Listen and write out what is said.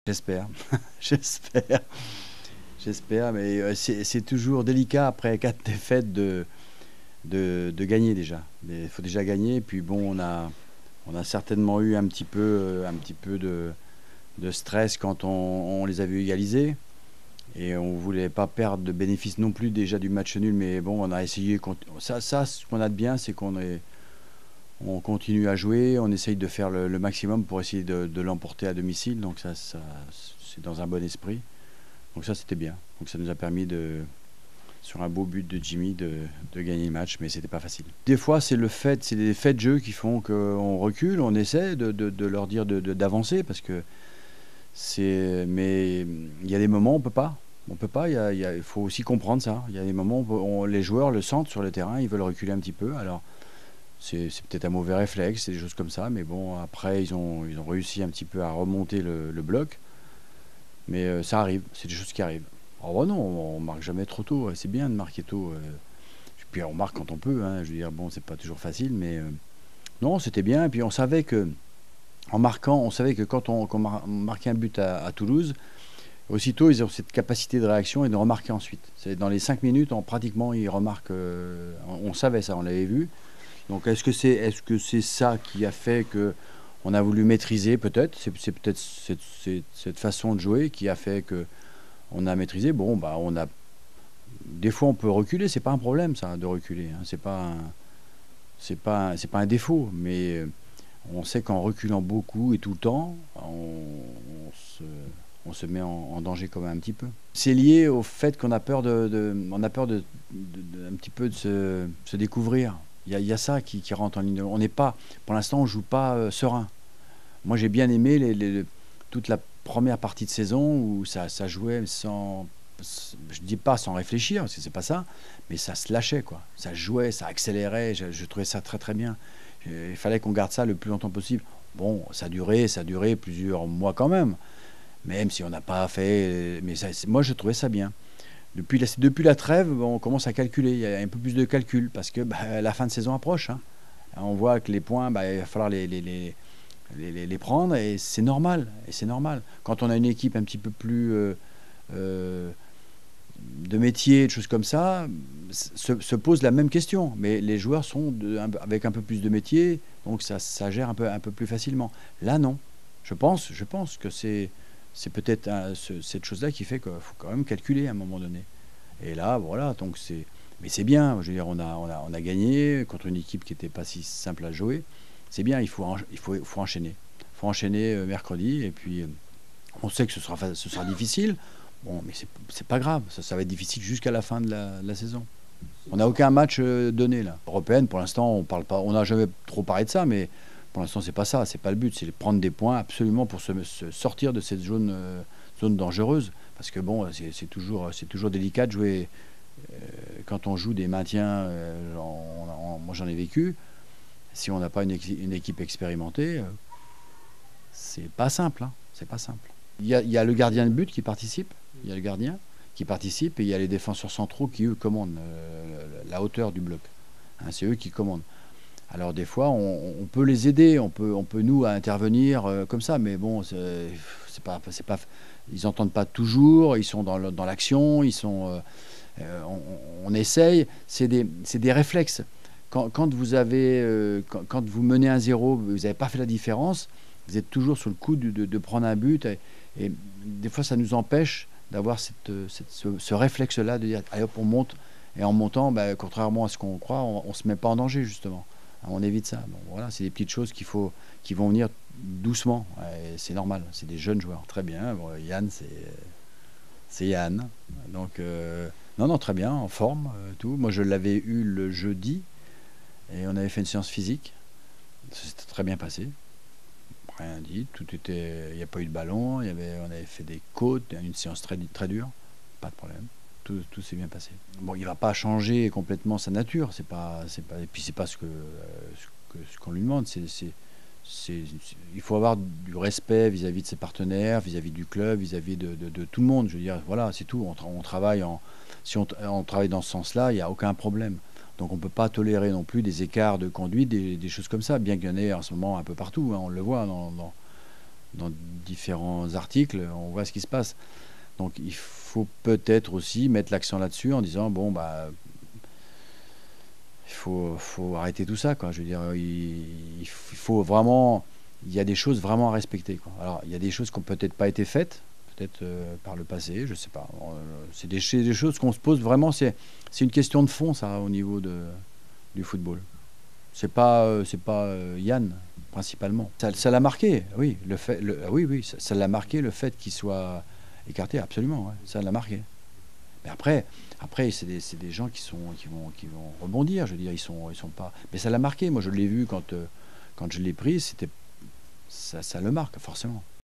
J'espère, j'espère, j'espère, mais c'est toujours délicat après 4 défaites de gagner déjà. Il faut déjà gagner, puis bon, on a certainement eu un petit peu de stress quand on les a vus égaliser. Et on ne voulait pas perdre de bénéfice non plus déjà du match nul, mais bon, on a essayé. Ça ce qu'on a de bien, c'est on continue à jouer, on essaye de faire le maximum pour essayer de l'emporter à domicile. Donc ça c'est dans un bon esprit. Donc ça, c'était bien. Donc ça nous a permis sur un beau but de Jimmy, de gagner le match, mais c'était pas facile. Des fois, c'est des faits de jeu qui font qu'on recule, on essaie de leur dire d'avancer, parce que mais il y a des moments où on peut pas. On peut pas. Il faut aussi comprendre ça. Il y a des moments où les joueurs le sentent sur le terrain, ils veulent reculer un petit peu. Alors c'est peut-être un mauvais réflexe, c'est des choses comme ça. Mais bon, après ils ont réussi un petit peu à remonter le bloc. Mais ça arrive, c'est des choses qui arrivent. Oh non, on marque jamais trop tôt. C'est bien de marquer tôt. Puis on marque quand on peut. Hein. Je veux dire, bon, c'est pas toujours facile, mais non, c'était bien. Et puis on savait que on savait que quand on marquait un but à Toulouse, aussitôt ils ont cette capacité de réaction et de remarquer ensuite. Dans les 5 minutes, pratiquement ils remarquent. On savait ça, on l'avait vu. Donc est-ce que c'est ça qui a fait que on a voulu maîtriser peut-être. C'est peut-être cette façon de jouer qui a fait que on a maîtrisé. Bon, bah des fois on peut reculer, c'est pas un problème ça de reculer. Hein. C'est pas un défaut, mais on sait qu'en reculant beaucoup et tout le temps, on se met en danger quand même un petit peu. C'est lié au fait qu'on a peur on a peur un petit peu de se découvrir. Il y a ça qui rentre en ligne. On n'est pas, pour l'instant, on joue pas serein. Moi, j'ai bien aimé toute la première partie de saison où ça jouait sans, je dis pas sans réfléchir, parce que c'est pas ça, mais ça se lâchait, quoi. Ça jouait, ça accélérait. Je trouvais ça très très bien. Il fallait qu'on garde ça le plus longtemps possible. Bon, ça a duré plusieurs mois quand même si on n'a pas fait. Mais moi, je trouvais ça bien. Depuis la trêve, on commence à calculer. Il y a un peu plus de calcul parce que la fin de saison approche. Hein. On voit que les points, il va falloir les prendre et c'est normal. Et c'est normal. Quand on a une équipe un petit peu plus de métier, de choses comme ça, se pose la même question. Mais les joueurs sont avec un peu plus de métier, donc ça gère un peu plus facilement. Là, non. Je pense que c'est peut-être cette chose-là qui fait qu'il faut quand même calculer à un moment donné. Et là, voilà, donc mais c'est bien. Je veux dire, on a gagné contre une équipe qui n'était pas si simple à jouer. C'est bien, il faut enchaîner. Il faut enchaîner mercredi, et puis on sait que ce sera difficile. Bon, mais c'est pas grave. Ça va être difficile jusqu'à la fin de la saison. On n'a aucun match donné là. Européenne, pour l'instant, on parle pas. On n'a jamais trop parlé de ça, mais pour l'instant, c'est pas ça. C'est pas le but. C'est de prendre des points absolument pour se sortir de cette zone dangereuse. Parce que bon, c'est toujours délicat de jouer quand on joue des maintiens. Moi, j'en ai vécu. Si on n'a pas une équipe expérimentée, c'est pas simple. Hein. C'est pas simple. Il y a le gardien de but qui participe. Il y a le gardien qui participe et il y a les défenseurs centraux qui, eux, commandent la hauteur du bloc. Hein, c'est eux qui commandent. Alors des fois, on peut les aider, on peut nous à intervenir comme ça, mais bon, c'est pas, ils n'entendent pas toujours, ils sont dans l'action, on essaye, c'est des réflexes. Quand vous menez 1-0, vous n'avez pas fait la différence, vous êtes toujours sur le coup de prendre un but, et des fois ça nous empêche d'avoir ce réflexe-là de dire allez hop, on monte, et en montant, contrairement à ce qu'on croit, on ne se met pas en danger justement. On évite ça. Bon, voilà, c'est des petites choses qui vont venir doucement. Et c'est normal. C'est des jeunes joueurs. Très bien. Bon, Yann, c'est Yann. Donc, non, très bien, en forme, tout. Moi, je l'avais eu le jeudi et on avait fait une séance physique. Ça s'était très bien passé. Rien dit. Il n'y a pas eu de ballon. On avait fait des côtes, une séance très, très dure. Pas de problème. Tout s'est bien passé. Bon, il va pas changer complètement sa nature, et puis c'est pas ce qu'on lui demande. Il faut avoir du respect vis-à-vis de ses partenaires, vis-à-vis du club, vis-à-vis de tout le monde. Je veux dire, voilà, c'est tout. On travaille si on travaille dans ce sens-là, il n'y a aucun problème. Donc on peut pas tolérer non plus des écarts de conduite, des choses comme ça, bien qu'il y en ait en ce moment un peu partout. Hein, on le voit dans différents articles, on voit ce qui se passe. Donc il faut peut-être aussi mettre l'accent là-dessus en disant, bon, bah, faut arrêter tout ça, quoi. Je veux dire, il faut vraiment, il y a des choses vraiment à respecter, quoi. Alors, il y a des choses qui n'ont peut-être pas été faites, peut-être par le passé, je sais pas. C'est des choses qu'on se pose vraiment, c'est une question de fond, ça, au niveau du football. C'est pas Yann, principalement. Ça l'a marqué, oui. Oui, oui, ça l'a marqué le fait qu'il soit écarté, absolument, ouais, ça l'a marqué. Mais après c'est des gens qui vont rebondir. Je veux dire, ils sont pas. Mais ça l'a marqué. Moi, je l'ai vu quand je l'ai pris. Ça le marque forcément.